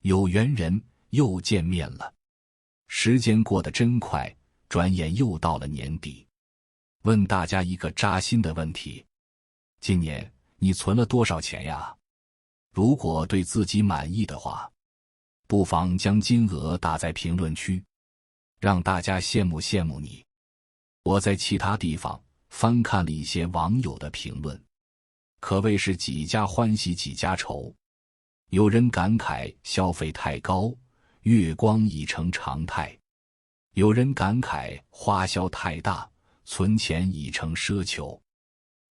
有缘人又见面了。时间过得真快，转眼又到了年底。问大家一个扎心的问题：今年你存了多少钱呀？如果对自己满意的话，不妨将金额打在评论区，让大家羡慕羡慕你。我在其他地方翻看了一些网友的评论，可谓是几家欢喜几家愁。有人感慨消费太高，月光已成常态；有人感慨花销太大，存钱已成奢求。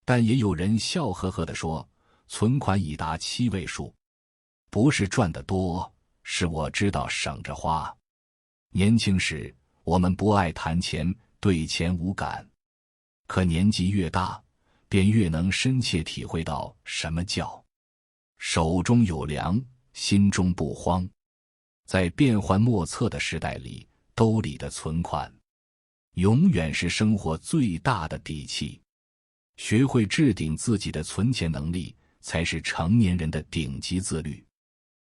但也有人笑呵呵地说，存款已达7位数，不是赚得多，是我知道省着花。年轻时我们不爱谈钱，对钱无感，可年纪越大，便越能深切体会到什么叫手中有粮，心中不慌。在变幻莫测的时代里，兜里的存款永远是生活最大的底气。学会置顶自己的存钱能力，才是成年人的顶级自律。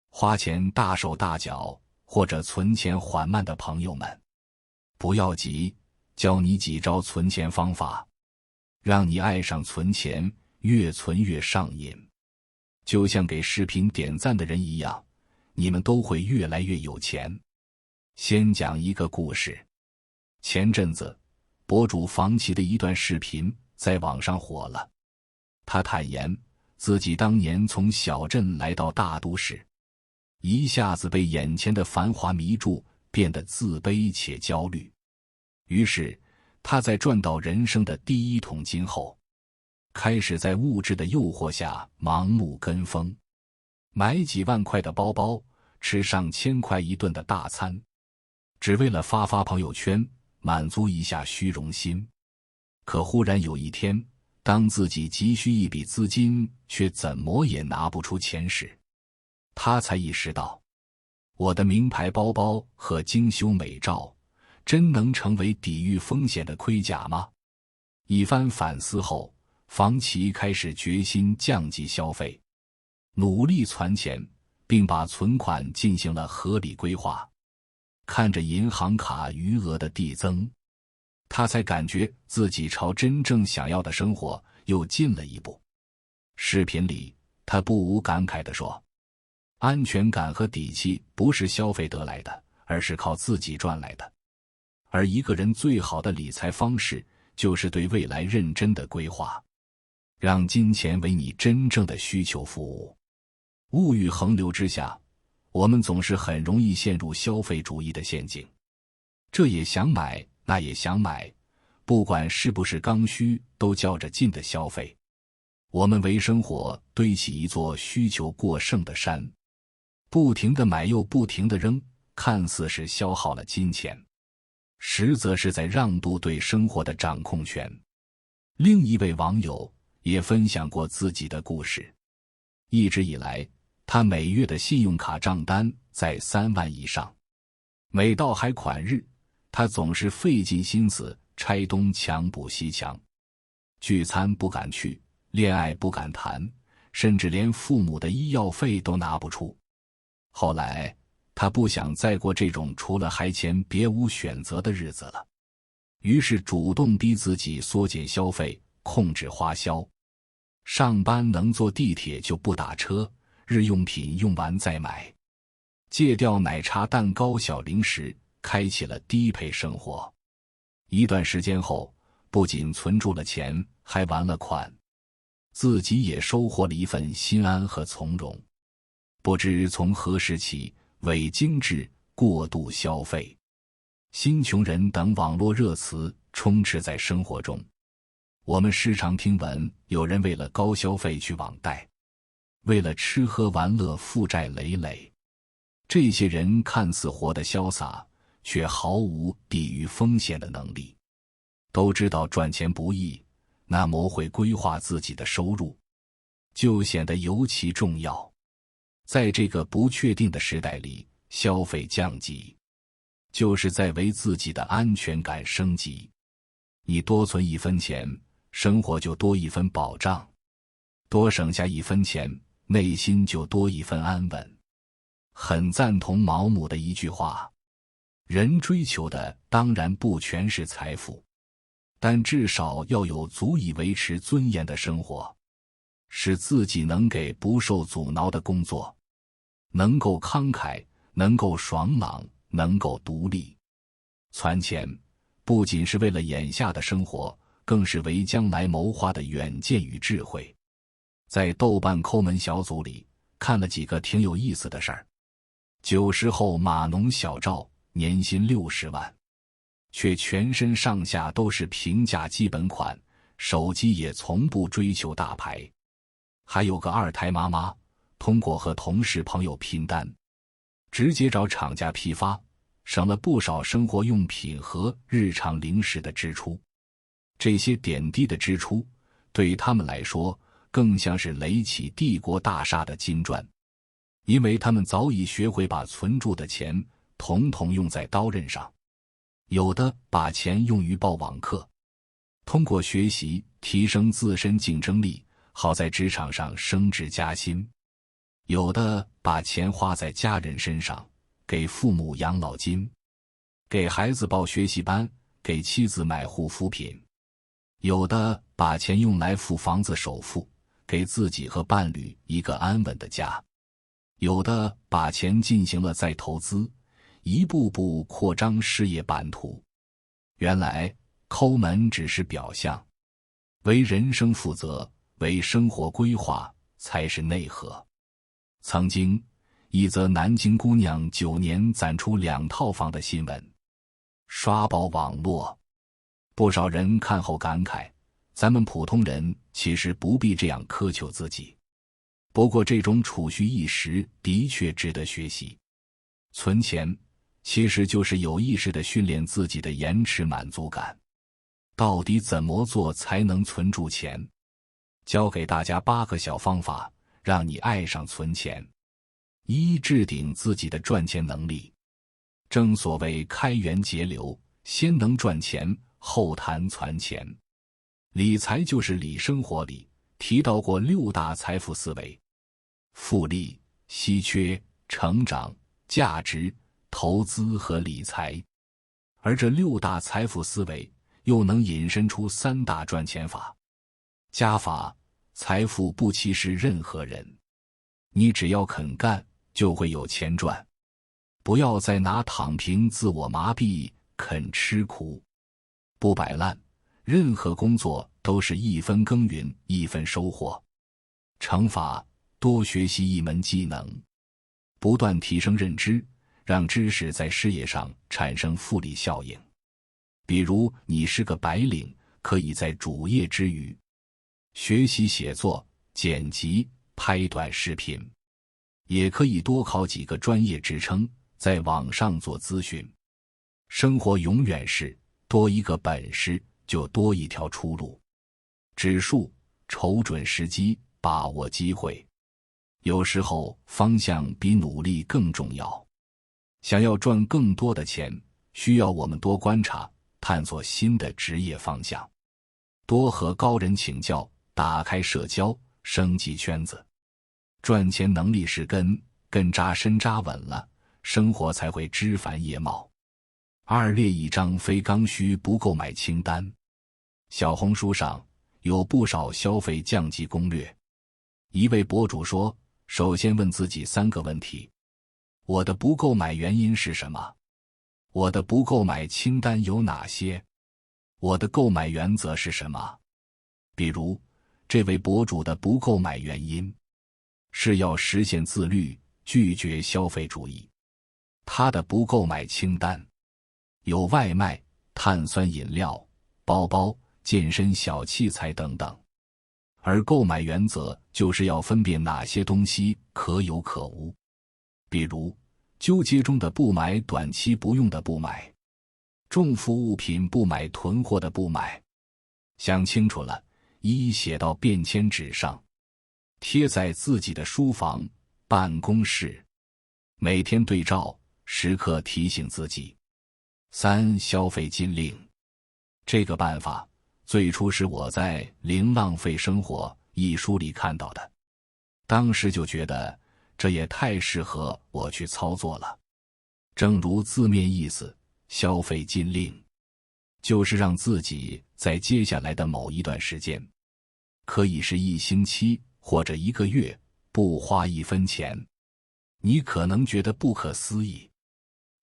花钱大手大脚或者存钱缓慢的朋友们，不要急，教你几招存钱方法，让你爱上存钱，越存越上瘾。就像给视频点赞的人一样，你们都会越来越有钱。先讲一个故事。前阵子，博主房琪的一段视频在网上火了。他坦言，自己当年从小镇来到大都市，一下子被眼前的繁华迷住，变得自卑且焦虑。于是，他在赚到人生的第一桶金后，开始在物质的诱惑下盲目跟风，买几万块的包包，吃上千块一顿的大餐，只为了发朋友圈，满足一下虚荣心。可忽然有一天，当自己急需一笔资金，却怎么也拿不出钱时，他才意识到，我的名牌包包和精修美照，真能成为抵御风险的盔甲吗？一番反思后，房琪开始决心降级消费，努力存钱，并把存款进行了合理规划。看着银行卡余额的递增，他才感觉自己朝真正想要的生活又近了一步。视频里，他不无感慨地说，安全感和底气不是消费得来的，而是靠自己赚来的。而一个人最好的理财方式，就是对未来认真的规划，让金钱为你真正的需求服务。物欲横流之下，我们总是很容易陷入消费主义的陷阱，这也想买，那也想买，不管是不是刚需，都较着劲的消费。我们为生活堆起一座需求过剩的山，不停地买又不停地扔，看似是消耗了金钱，实则是在让渡对生活的掌控权。另一位网友也分享过自己的故事。一直以来，他每月的信用卡账单在3万以上，每到还款日，他总是费尽心思拆东墙补西墙，聚餐不敢去，恋爱不敢谈，甚至连父母的医药费都拿不出。后来，他不想再过这种除了还钱别无选择的日子了，于是主动逼自己缩减消费，控制花销。上班能坐地铁就不打车，日用品用完再买，戒掉奶茶蛋糕小零食，开启了低配生活。一段时间后，不仅存住了钱，还还了款，自己也收获了一份心安和从容。不知从何时起，伪精致、过度消费、新穷人等网络热词充斥在生活中。我们时常听闻有人为了高消费去网贷，为了吃喝玩乐负债累累。这些人看似活得潇洒，却毫无抵御风险的能力。都知道赚钱不易，那么会规划自己的收入，就显得尤其重要。在这个不确定的时代里，消费降级，就是在为自己的安全感升级。你多存1分钱，生活就多1分保障；多省下1分钱，内心就多1分安稳。很赞同毛姆的一句话：人追求的当然不全是财富，但至少要有足以维持尊严的生活，使自己能给不受阻挠的工作，能够慷慨，能够爽朗，能够独立。攒钱不仅是为了眼下的生活，更是为将来谋划的远见与智慧。在豆瓣抠门小组里看了几个挺有意思的事儿。90后码农小赵，年薪60万，却全身上下都是平价基本款，手机也从不追求大牌。还有个2胎妈妈，通过和同事朋友拼单，直接找厂家批发，省了不少生活用品和日常零食的支出。这些点滴的支出，对他们来说更像是垒起帝国大厦的金砖，因为他们早已学会把存住的钱统统用在刀刃上。有的把钱用于报网课，通过学习提升自身竞争力，好在职场上升职加薪；有的把钱花在家人身上，给父母养老金，给孩子报学习班，给妻子买护肤品；有的把钱用来付房子首付，给自己和伴侣一个安稳的家；有的把钱进行了再投资，一步步扩张事业版图。原来抠门只是表象，为人生负责，为生活规划才是内核。曾经一则南京姑娘9年攒出2套房的新闻刷爆网络，不少人看后感慨，咱们普通人其实不必这样苛求自己。不过这种储蓄意识的确值得学习。存钱其实就是有意识地训练自己的延迟满足感。到底怎么做才能存住钱？教给大家8个小方法，让你爱上存钱。1、置顶自己的赚钱能力。正所谓开源节流，先能赚钱，后谈攒钱。理财就是理生活里提到过6大财富思维：复利、稀缺、成长、价值、投资和理财。而这6大财富思维又能引申出3大赚钱法。加法：财富不歧视任何人，你只要肯干就会有钱赚。不要再拿躺平自我麻痹，肯吃苦，不摆烂。任何工作都是1分耕耘1分收获。乘法：多学习一门技能，不断提升认知，让知识在事业上产生复利效应。比如你是个白领，可以在主业之余学习写作、剪辑、拍短视频，也可以多考几个专业职称，在网上做咨询。生活永远是多一个本事就多一条出路。指数：瞅准时机，把握机会。有时候方向比努力更重要。想要赚更多的钱，需要我们多观察，探索新的职业方向，多和高人请教，打开社交，升级圈子。赚钱能力是根扎深扎稳了，生活才会枝繁叶茂。2、列一张非刚需不购买清单。小红书上有不少消费降级攻略。一位博主说，首先问自己3个问题：我的不购买原因是什么？我的不购买清单有哪些？我的购买原则是什么？比如，这位博主的不购买原因是要实现自律，拒绝消费主义。他的不购买清单有外卖、碳酸饮料、包包、健身小器材等等。而购买原则就是要分辨哪些东西可有可无。比如，纠结中的不买，短期不用的不买，重复物品不买，囤货的不买。想清楚了，一一写到便签纸上，贴在自己的书房、办公室，每天对照，时刻提醒自己。3、消费禁令。这个办法最初是我在《零浪费生活》一书里看到的，当时就觉得这也太适合我去操作了。正如字面意思，消费禁令就是让自己在接下来的某一段时间，可以是1星期或者1个月，不花1分钱。你可能觉得不可思议，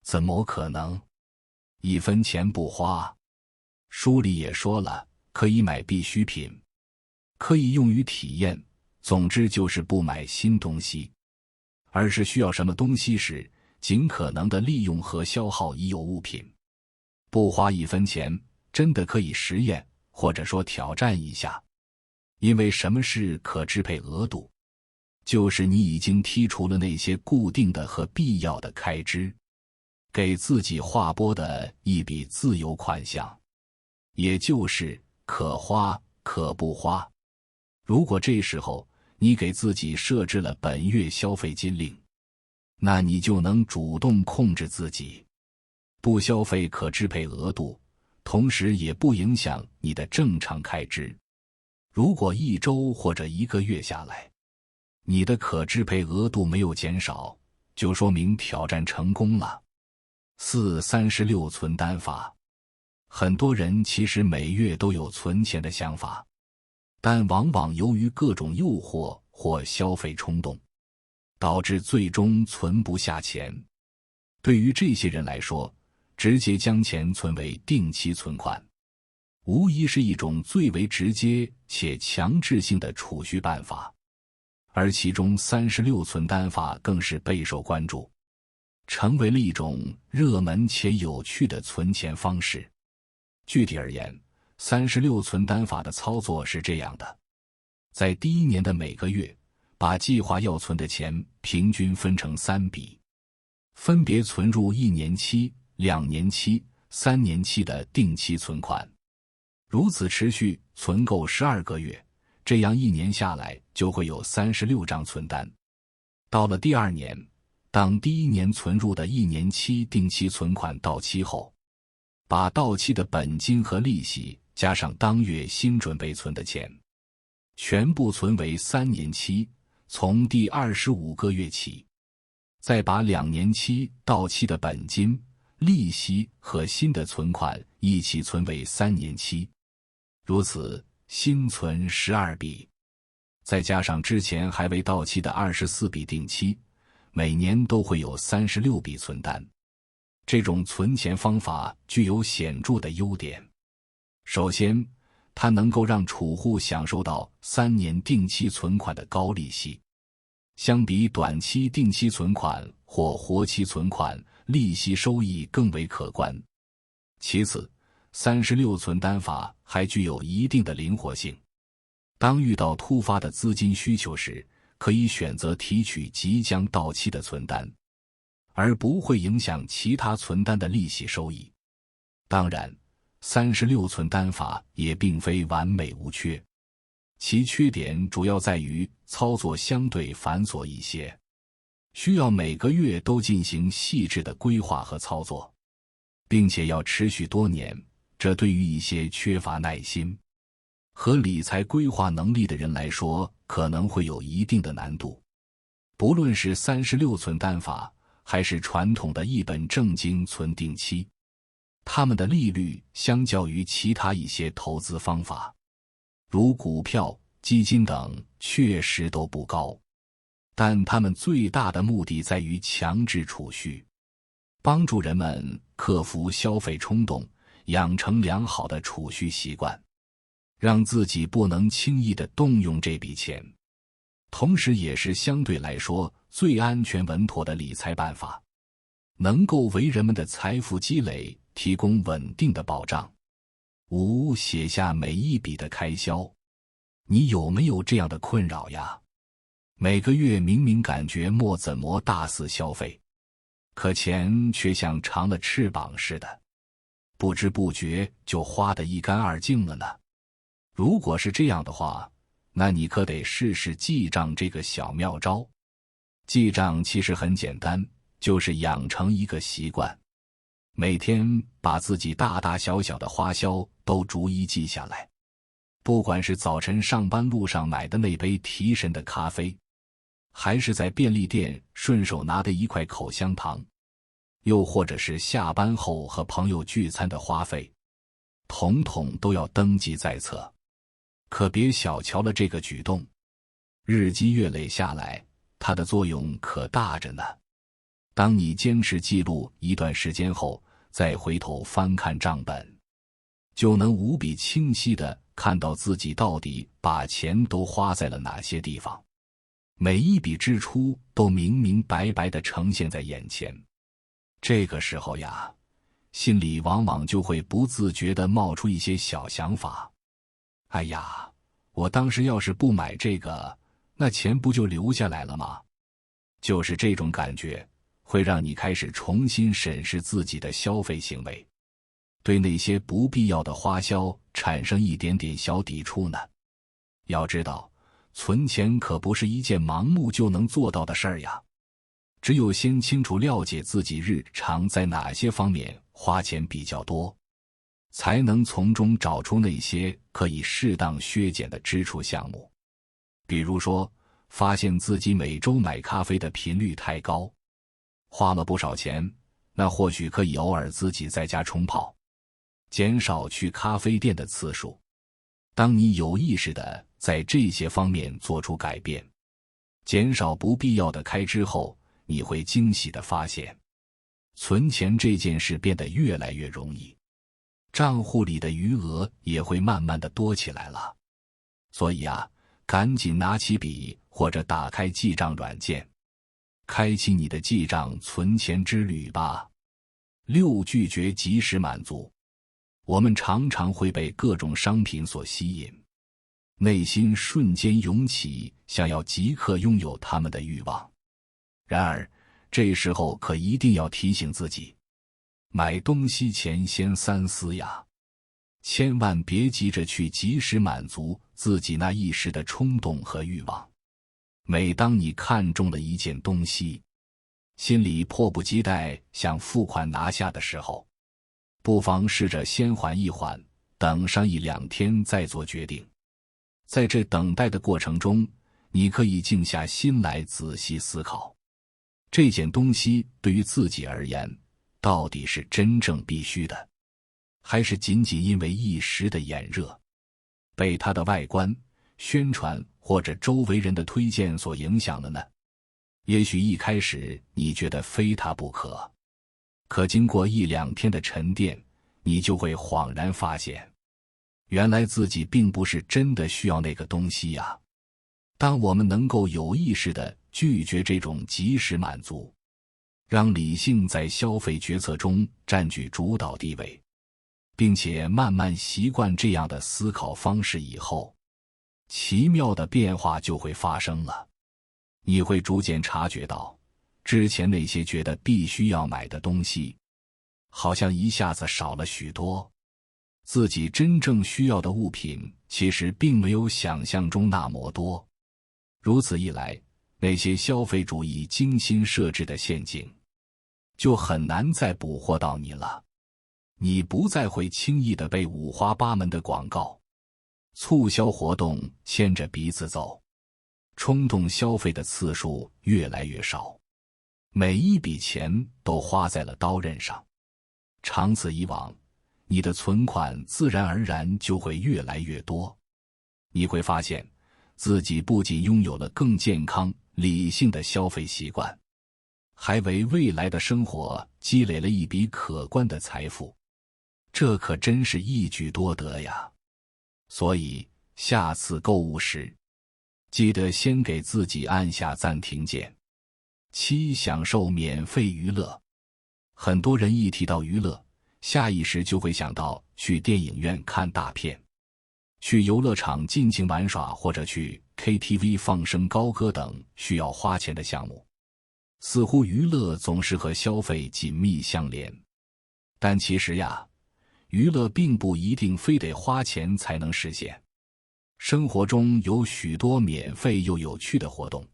怎么可能？1分钱不花？书里也说了，可以买必需品，可以用于体验，总之就是不买新东西，而是需要什么东西时，尽可能的利用和消耗已有物品。不花1分钱，真的可以实验，或者说挑战一下。因为什么是可支配额度？就是你已经剔除了那些固定的和必要的开支，给自己划拨的一笔自由款项，也就是可花可不花。如果这时候你给自己设置了本月消费禁令，那你就能主动控制自己，不消费可支配额度，同时也不影响你的正常开支。如果1周或者1个月下来，你的可支配额度没有减少，就说明挑战成功了。36存单法。很多人其实每月都有存钱的想法，但往往由于各种诱惑或消费冲动，导致最终存不下钱。对于这些人来说，直接将钱存为定期存款，无疑是一种最为直接且强制性的储蓄办法。而其中36存单法更是备受关注，成为了一种热门且有趣的存钱方式。具体而言，36存单法的操作是这样的：在第1年的每个月，把计划要存的钱平均分成3笔，分别存入1年期、2年期、3年期的定期存款，如此持续存够12个月，这样1年下来就会有36张存单。到了第2年，当第1年存入的1年期定期存款到期后，把到期的本金和利息加上当月新准备存的钱，全部存为3年期，从第25个月起，再把2年期到期的本金、利息和新的存款一起存为3年期，如此新存12笔，再加上之前还未到期的24笔定期，每年都会有36笔存单。这种存钱方法具有显著的优点。首先，它能够让储户享受到3年定期存款的高利息，相比短期定期存款或活期存款，利息收益更为可观。其次，36存单法还具有一定的灵活性，当遇到突发的资金需求时，可以选择提取即将到期的存单，而不会影响其他存单的利息收益。当然，36存单法也并非完美无缺，其缺点主要在于操作相对繁琐一些，需要每个月都进行细致的规划和操作，并且要持续多年，这对于一些缺乏耐心和理财规划能力的人来说，可能会有一定的难度。不论是36存单法，还是传统的一本正经存定期，它们的利率相较于其他一些投资方法，如股票、基金等，确实都不高，但它们最大的目的在于强制储蓄，帮助人们克服消费冲动，养成良好的储蓄习惯，让自己不能轻易地动用这笔钱，同时也是相对来说最安全稳妥的理财办法，能够为人们的财富积累提供稳定的保障。5. 写下每一笔的开销。你有没有这样的困扰呀？每个月明明感觉没怎么大肆消费，可钱却像长了翅膀似的，不知不觉就花得一干二净了呢。如果是这样的话，那你可得试试记账这个小妙招。记账其实很简单，就是养成一个习惯，每天把自己大大小小的花销都逐一记下来。不管是早晨上班路上买的那杯提神的咖啡，还是在便利店顺手拿的一块口香糖，又或者是下班后和朋友聚餐的花费，统统都要登记在册。可别小瞧了这个举动，日积月累下来，它的作用可大着呢。当你坚持记录一段时间后，再回头翻看账本，就能无比清晰地看到自己到底把钱都花在了哪些地方，每一笔支出都明明白白地呈现在眼前。这个时候呀，心里往往就会不自觉地冒出一些小想法。哎呀，我当时要是不买这个，那钱不就留下来了吗？就是这种感觉，会让你开始重新审视自己的消费行为，对那些不必要的花销产生一点点小抵触呢。要知道，存钱可不是一件盲目就能做到的事儿呀。只有先清楚了解自己日常在哪些方面花钱比较多，才能从中找出那些可以适当削减的支出项目。比如说，发现自己每周买咖啡的频率太高，花了不少钱，那或许可以偶尔自己在家冲泡，减少去咖啡店的次数。当你有意识地在这些方面做出改变，减少不必要的开支后，你会惊喜地发现，存钱这件事变得越来越容易，账户里的余额也会慢慢地多起来了。所以啊，赶紧拿起笔或者打开记账软件，开启你的记账存钱之旅吧。6、拒绝及时满足。我们常常会被各种商品所吸引，内心瞬间涌起想要即刻拥有它们的欲望。然而，这时候可一定要提醒自己，买东西前先三思呀，千万别急着去及时满足自己那一时的冲动和欲望。每当你看中了一件东西，心里迫不及待想付款拿下的时候，不妨试着先缓一缓，等上1、2天再做决定。在这等待的过程中，你可以静下心来仔细思考，这件东西对于自己而言，到底是真正必须的，还是仅仅因为一时的眼热，被它的外观、宣传或者周围人的推荐所影响了呢？也许一开始你觉得非它不可，可经过1、2天的沉淀，你就会恍然发现，原来自己并不是真的需要那个东西呀。当我们能够有意识地拒绝这种及时满足，让理性在消费决策中占据主导地位，并且慢慢习惯这样的思考方式以后，奇妙的变化就会发生了。你会逐渐察觉到，之前那些觉得必须要买的东西，好像一下子少了许多。自己真正需要的物品其实并没有想象中那么多。如此一来，那些消费主义精心设置的陷阱，就很难再捕获到你了。你不再会轻易地被五花八门的广告、促销活动牵着鼻子走，冲动消费的次数越来越少，每一笔钱都花在了刀刃上。长此以往，你的存款自然而然就会越来越多。你会发现，自己不仅拥有了更健康、理性的消费习惯，还为未来的生活积累了一笔可观的财富。这可真是一举多得呀！所以，下次购物时，记得先给自己按下暂停键。7、享受免费娱乐。很多人一提到娱乐，下意识就会想到去电影院看大片，去游乐场尽情玩耍，或者去 KTV 放声高歌等需要花钱的项目。似乎娱乐总是和消费紧密相连，但其实呀，娱乐并不一定非得花钱才能实现。生活中有许多免费又有趣的活动，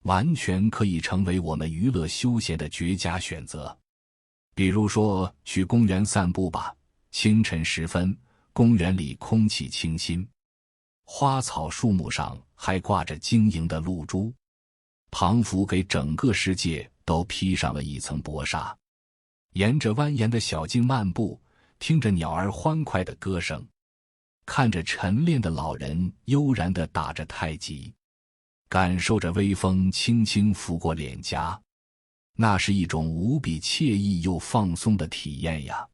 完全可以成为我们娱乐休闲的绝佳选择。比如说，去公园散步吧，清晨时分，公园里空气清新，花草树木上还挂着晶莹的露珠，庞佛给整个世界都披上了一层薄纱。沿着蜿蜒的小径漫步，听着鸟儿欢快的歌声，看着晨练的老人悠然地打着太极，感受着微风轻轻拂过脸颊，那是一种无比惬意又放松的体验呀。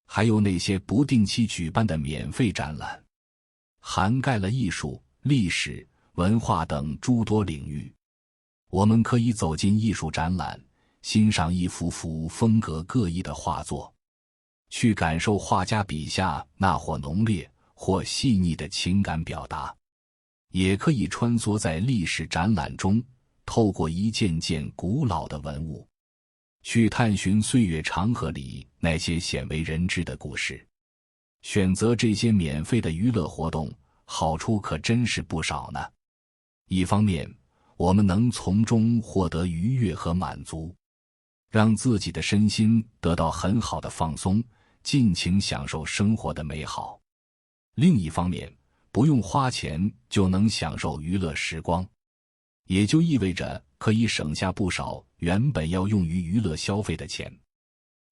还有那些不定期举办的免费展览，涵盖了艺术、历史、文化等诸多领域。我们可以走进艺术展览，欣赏一幅幅风格各异的画作，去感受画家笔下那或浓烈或细腻的情感表达。也可以穿梭在历史展览中，透过一件件古老的文物，去探寻岁月长河里那些鲜为人知的故事。选择这些免费的娱乐活动，好处可真是不少呢。一方面，我们能从中获得愉悦和满足，让自己的身心得到很好的放松，尽情享受生活的美好。另一方面，不用花钱就能享受娱乐时光，也就意味着可以省下不少原本要用于娱乐消费的钱。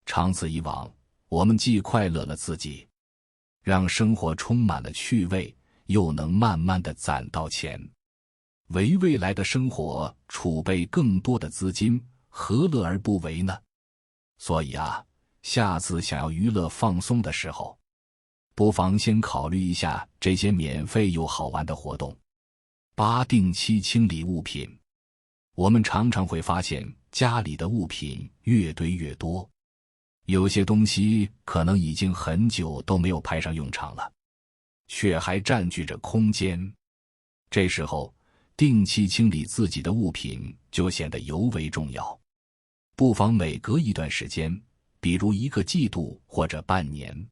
长此以往，我们既快乐了自己，让生活充满了趣味，又能慢慢地攒到钱，为未来的生活储备更多的资金，何乐而不为呢？所以啊，下次想要娱乐放松的时候，不妨先考虑一下这些免费又好玩的活动。8、定期清理物品。我们常常会发现家里的物品越堆越多，有些东西可能已经很久都没有派上用场了，却还占据着空间。这时候，定期清理自己的物品就显得尤为重要。不妨每隔一段时间，比如1个季度或者半年，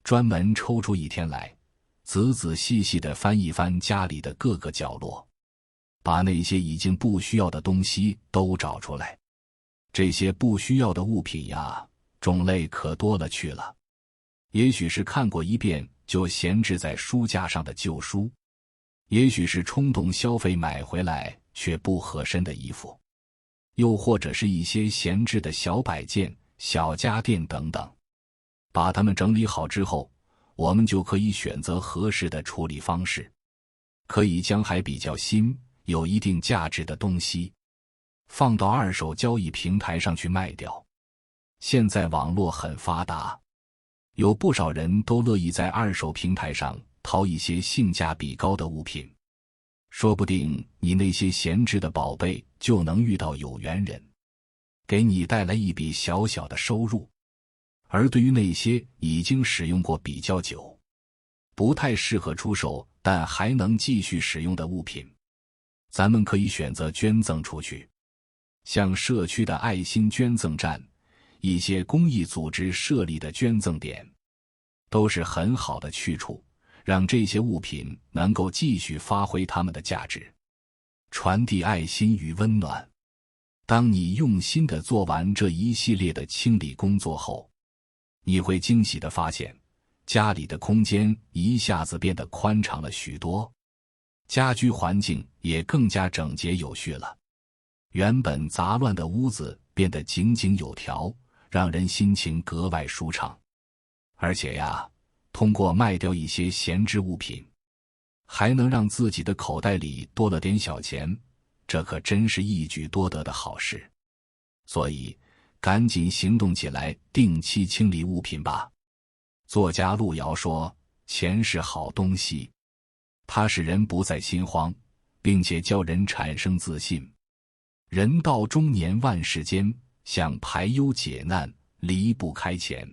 专门抽出一天来，仔仔细细地翻一翻家里的各个角落，把那些已经不需要的东西都找出来。这些不需要的物品呀，种类可多了去了。也许是看过一遍就闲置在书架上的旧书，也许是冲动消费买回来却不合身的衣服，又或者是一些闲置的小摆件、小家电等等。把它们整理好之后，我们就可以选择合适的处理方式，可以将还比较新、有一定价值的东西放到二手交易平台上去卖掉。现在网络很发达，有不少人都乐意在二手平台上淘一些性价比高的物品，说不定你那些闲置的宝贝就能遇到有缘人，给你带来一笔小小的收入。而对于那些已经使用过比较久，不太适合出售但还能继续使用的物品，咱们可以选择捐赠出去。像社区的爱心捐赠站，一些公益组织设立的捐赠点，都是很好的去处，让这些物品能够继续发挥它们的价值，传递爱心与温暖。当你用心地做完这一系列的清理工作后，你会惊喜地发现，家里的空间一下子变得宽敞了许多，家居环境也更加整洁有序了。原本杂乱的屋子变得井井有条，让人心情格外舒畅。而且呀，通过卖掉一些闲置物品，还能让自己的口袋里多了点小钱，这可真是一举多得的好事。所以赶紧行动起来，定期清理物品吧。作家路遥说，钱是好东西，它使人不再心慌，并且教人产生自信。人到中年万事间，想排忧解难，离不开钱。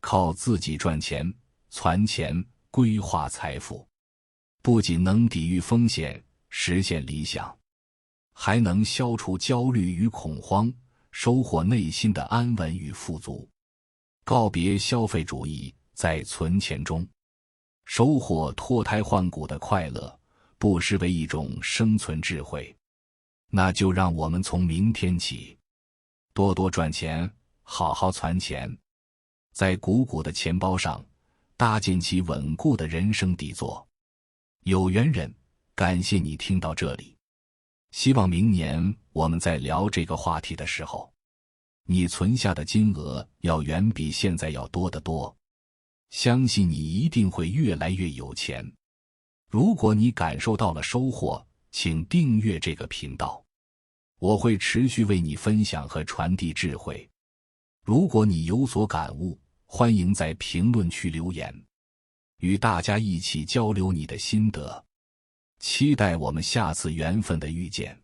靠自己赚钱、攒钱、规划财富，不仅能抵御风险，实现理想，还能消除焦虑与恐慌，收获内心的安稳与富足。告别消费主义，在存钱中收获脱胎换骨的快乐，不失为一种生存智慧。那就让我们从明天起，多多赚钱，好好攒钱，在鼓鼓的钱包上搭建起稳固的人生底座。有缘人，感谢你听到这里。希望明年我们在聊这个话题的时候，你存下的金额要远比现在要多得多。相信你一定会越来越有钱。如果你感受到了收获，请订阅这个频道，我会持续为你分享和传递智慧。如果你有所感悟，欢迎在评论区留言，与大家一起交流你的心得。期待我们下次缘分的遇见。